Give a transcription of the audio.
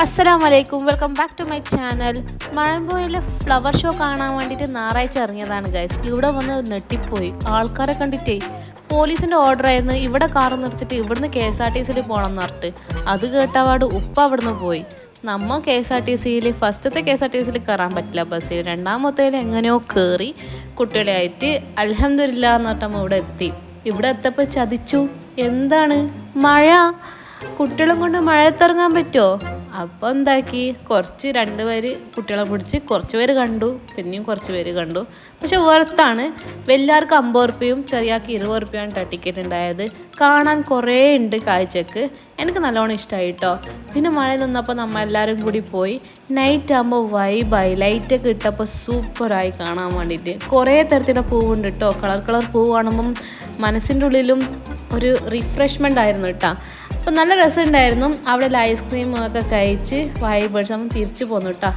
അസ്സലാമലൈക്കും, welcome back to my channel. മഴമ്പോയിലെ flower show കാണാൻ വേണ്ടിയിട്ട് ഞായറാഴ്ച ഇറങ്ങിയതാണ് ഗൈസ്. ഇവിടെ വന്ന് നെട്ടിപ്പോയി ആൾക്കാരെ കണ്ടിട്ടേ. പോലീസിൻ്റെ ഓർഡർ ആയിരുന്നു ഇവിടെ കാറ് നിർത്തിയിട്ട് ഇവിടുന്ന് KSRTCയിൽ പോകണം എന്ന് പറഞ്ഞിട്ട്. അത് കേട്ടപാട് ഉപ്പ അവിടുന്ന് പോയി. നമ്മൾ KSRTCയിൽ ഫസ്റ്റത്തെ KSRTCയിൽ കയറാൻ പറ്റില്ല ബസ്സിൽ. രണ്ടാമത്തേൽ എങ്ങനെയോ കയറി കുട്ടികളായിട്ട് അൽഹംദുലില്ലാ എന്ന് പറഞ്ഞിട്ട് നമ്മൾ ഇവിടെ എത്തി. ഇവിടെ എത്തപ്പോൾ ചതിച്ചു. എന്താണ് മഴ? കുട്ടികളും കൊണ്ട് മഴയത്തിറങ്ങാൻ പറ്റുമോ? അപ്പോൾ എന്താക്കി, കുറച്ച് 2 പേര് കുട്ടികളെ പിടിച്ച് കുറച്ച് പേര് കണ്ടു, പിന്നെയും കുറച്ച് പേര് കണ്ടു. പക്ഷെ വർത്താണ്. വലിയവർക്ക് 50 റുപ്യയും ചെറിയാൾക്ക് 20 റുപ്യാണ് ടിക്കറ്റ് ഉണ്ടായത്. കാണാൻ കുറേ ഉണ്ട് കാഴ്ചക്ക്. എനിക്ക് നല്ലോണം ഇഷ്ടമായി കേട്ടോ. പിന്നെ മഴ നിന്നപ്പോൾ നമ്മൾ എല്ലാവരും കൂടി പോയി. നൈറ്റ് ആകുമ്പോൾ വൈബായി. ലൈറ്റൊക്കെ ഇട്ടപ്പോൾ സൂപ്പറായി കാണാൻ വേണ്ടിയിട്ട്. കുറേ തരത്തിലുള്ള പൂവുണ്ട് കേട്ടോ. കളർ പൂ കാണുമ്പം മനസ്സിൻ്റെ ഉള്ളിലും ഒരു റിഫ്രഷ്മെൻ്റ് ആയിരുന്നു കേട്ടോ. അപ്പോൾ നല്ല രസമുണ്ടായിരുന്നു. അവിടെ ഐസ്ക്രീം ഒക്കെ കഴിച്ച് വൈബ് അടിച്ച് നമ്മൾ തിരിച്ചു പോന്നു കേട്ടോ.